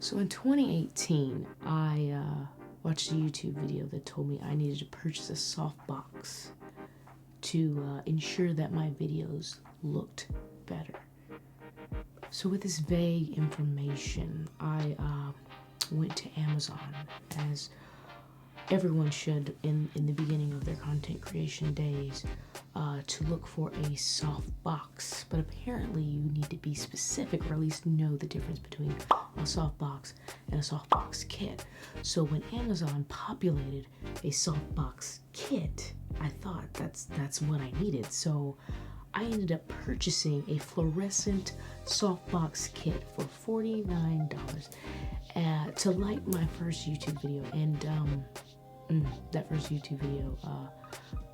So in 2018, I watched a YouTube video that told me I needed to purchase a softbox to ensure that my videos looked better. So with this vague information, I went to Amazon, as everyone should in the beginning of their content creation days, to look for a softbox. But apparently you need to be specific, or at least know the difference between a softbox and a softbox kit. So when Amazon populated a softbox kit, I thought that's what I needed. So I ended up purchasing a fluorescent softbox kit for $49 to light my first YouTube video. And that first YouTube video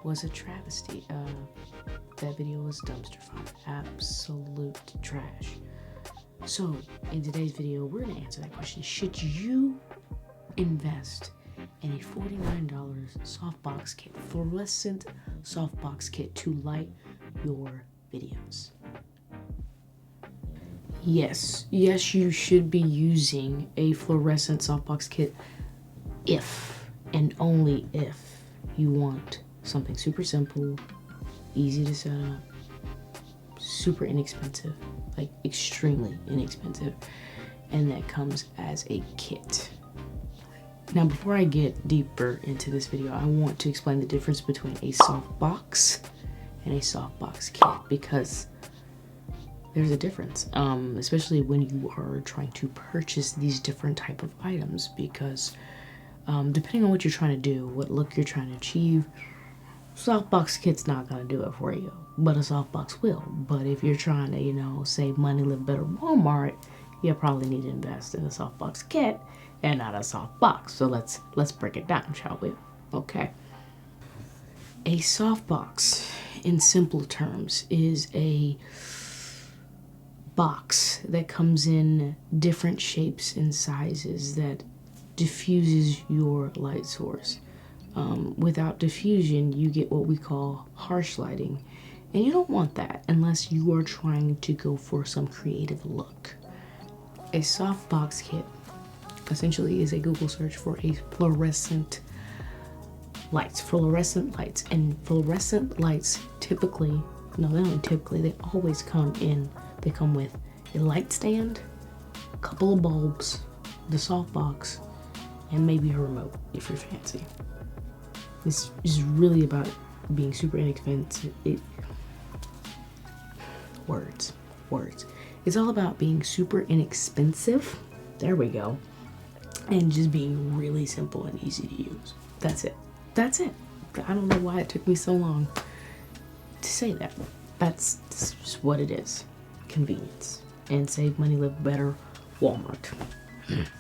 was a travesty. That video was dumpster fire, absolute trash. So in today's video, we're gonna answer that question. Should you invest in a $49 softbox kit, fluorescent softbox kit, to light your videos? Yes, you should be using a fluorescent softbox kit if and only if you want something super simple, easy to set up, super inexpensive, like extremely inexpensive, and that comes as a kit. Now, before I get deeper into this video, I want to explain the difference between a softbox and a softbox kit, because there's a difference, especially when you are trying to purchase these different type of items, because depending on what you're trying to do, what look you're trying to achieve, softbox kit's not gonna do it for you, but a softbox will. But if you're trying to, save money, live better, Walmart, you probably need to invest in a softbox kit and not a softbox. So let's break it down, shall we? Okay. A softbox, in simple terms, is a box that comes in different shapes and sizes that diffuses your light source. Without diffusion, you get what we call harsh lighting, and you don't want that unless you are trying to go for some creative look. A softbox kit essentially is a Google search for a fluorescent lights, and fluorescent lights typically, no, they don't typically, they always come with a light stand, a couple of bulbs, the softbox, and maybe a remote if you're fancy. This is really about being super inexpensive. Words. It's all about being super inexpensive. There we go. And just being really simple and easy to use. That's it. I don't know why it took me so long to say that. That's just what it is. Convenience. And save money, live better, Walmart.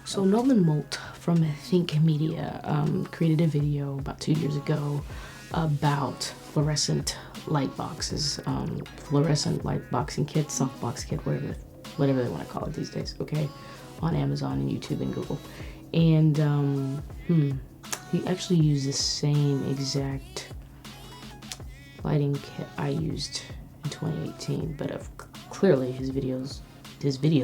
So Nolan Molt from Think Media created a video about 2 years ago about fluorescent light boxes, fluorescent light boxing kit, softbox kit, whatever they want to call it these days, okay, on Amazon and YouTube and Google. And he actually used the same exact lighting kit I used in 2018, but clearly his video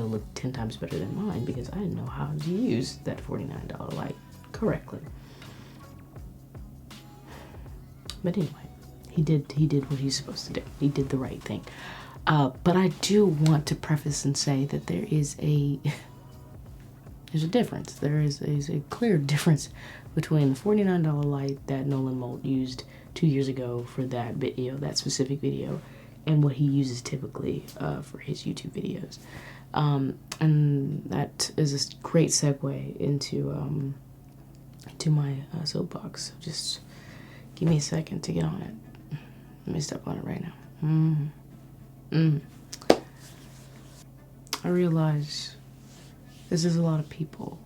looked 10 times better than mine, because I didn't know how to use that $49 light correctly. But anyway, he did what he's supposed to do. He did the right thing. But I do want to preface and say that there's a difference. There is a clear difference between the $49 light that Nolan Molt used 2 years ago for that video, that specific video, and what he uses typically for his YouTube videos. And that is a great segue into my soapbox. Just give me a second to get on it. Let me step on it right now. I realize there's a lot of people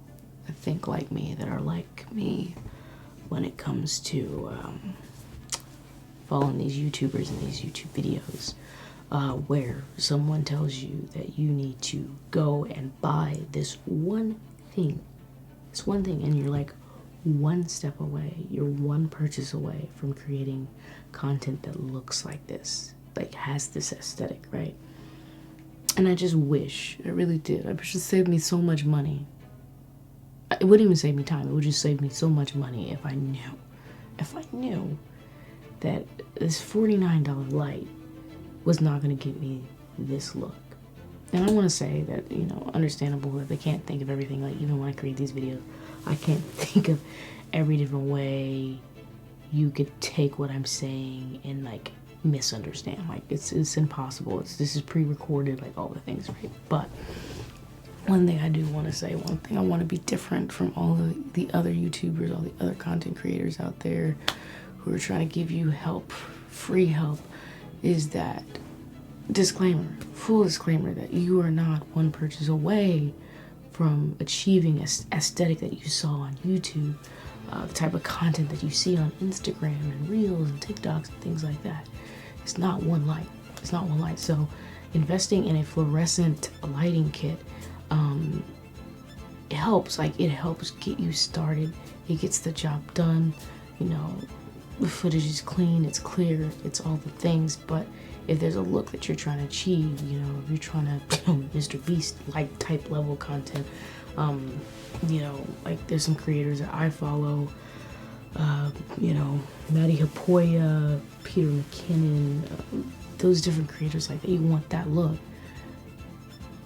that think like me, that are like me when it comes to following these YouTubers and these YouTube videos, where someone tells you that you need to go and buy this one thing, and you're like one step away, you're one purchase away from creating content that looks like this, like has this aesthetic, right? And I just wish, I really did, I wish it saved me so much money it wouldn't even save me time. It would just save me so much money if I knew that this $49 light was not going to give me this look. And I want to say that, you know, understandable that they can't think of everything. Like, even when I create these videos, I can't think of every different way you could take what I'm saying and, like, misunderstand. Like, it's impossible. This is pre-recorded, like, all the things, right? But one thing I do want to say, one thing I want to be different from all of the other YouTubers, all the other content creators out there who are trying to give you help, free help, is that disclaimer, full disclaimer, that you are not one purchase away from achieving aesthetic that you saw on YouTube, the type of content that you see on Instagram and Reels and TikToks and things like that. It's not one light. It's not one light. So investing in a fluorescent lighting kit, it helps. Like, it helps get you started. It gets the job done. You know, the footage is clean, it's clear, it's all the things. But if there's a look that you're trying to achieve, you know, if you're trying to, you know, Mr. Beast like type level content, you know, like there's some creators that I follow, you know, Maddie Hapoya, Peter McKinnon, those different creators like that. You want that look.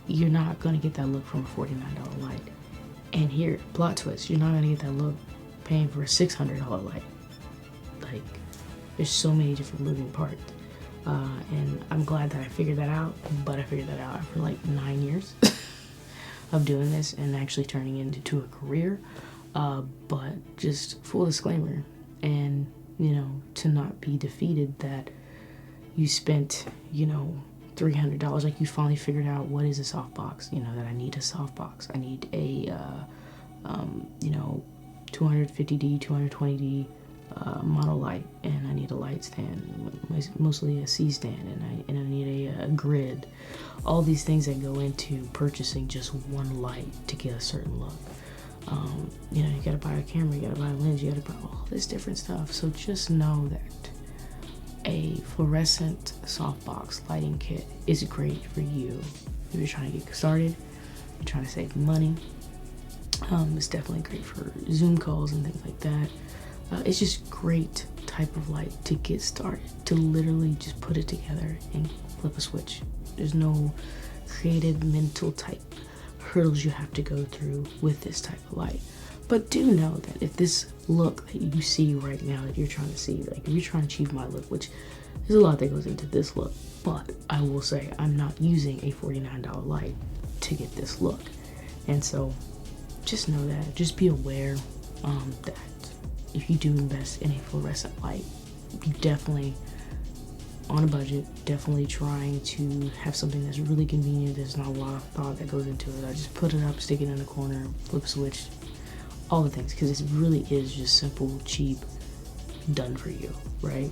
You're not gonna get that look from a $49 light. And here, plot twist, you're not gonna get that look paying for a $600 light. Like, there's so many different moving parts. And I'm glad that I figured that out, but I figured that out after like 9 years of doing this and actually turning it into a career. But just full disclaimer, and, you know, to not be defeated that you spent, you know, $300, like you finally figured out what is a softbox, you know, that I need a softbox. I need a, you know, 250D, 220D mono light, and I need a light stand, mostly a C stand, and I need a grid. All these things that go into purchasing just one light to get a certain look. You know, you gotta buy a camera, you gotta buy a lens, you gotta buy all this different stuff. So just know that a fluorescent softbox lighting kit is great for you if you're trying to get started, you're trying to save money. It's definitely great for Zoom calls and things like that. It's just great type of light to get started, to literally just put it together and flip a switch. There's no creative mental type hurdles you have to go through with this type of light. But do know that if this look that you see right now that you're trying to see, like if you're trying to achieve my look, which there's a lot that goes into this look, but I will say I'm not using a $49 light to get this look. And so just know that, just be aware that if you do invest in a fluorescent light, you definitely on a budget, definitely trying to have something that's really convenient. There's not a lot of thought that goes into it. I just put it up, stick it in the corner, flip switch, all the things, because it really is just simple, cheap, done for you, right?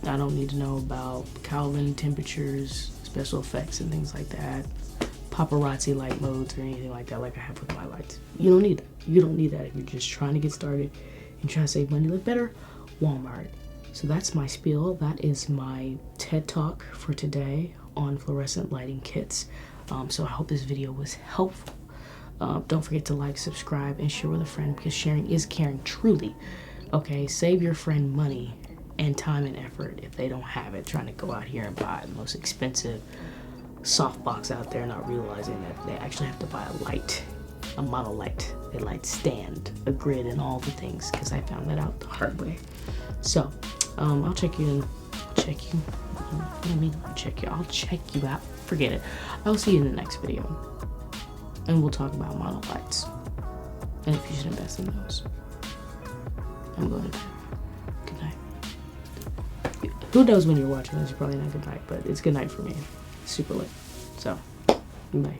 I don't need to know about Kelvin temperatures, special effects and things like that, paparazzi light modes or anything like that like I have with my lights. You don't need that. You don't need that if you're just trying to get started and trying to save money, live better. Walmart. So that's my spiel. That is my TED Talk for today on fluorescent lighting kits. So I hope this video was helpful. Don't forget to like, subscribe, and share with a friend, because sharing is caring, truly. Okay, save your friend money and time and effort if they don't have it, trying to go out here and buy the most expensive softbox out there, not realizing that they actually have to buy a light, a mono light, a light stand, a grid, and all the things, because I found that out the hard way. So I'll check you I'll check you out. Forget it. I'll see you in the next video, and we'll talk about mono lights and if you should invest in those. I'm going to bed. Good night. Who knows when you're watching this? You're probably not good night, but it's good night for me. It's super late. So, bye.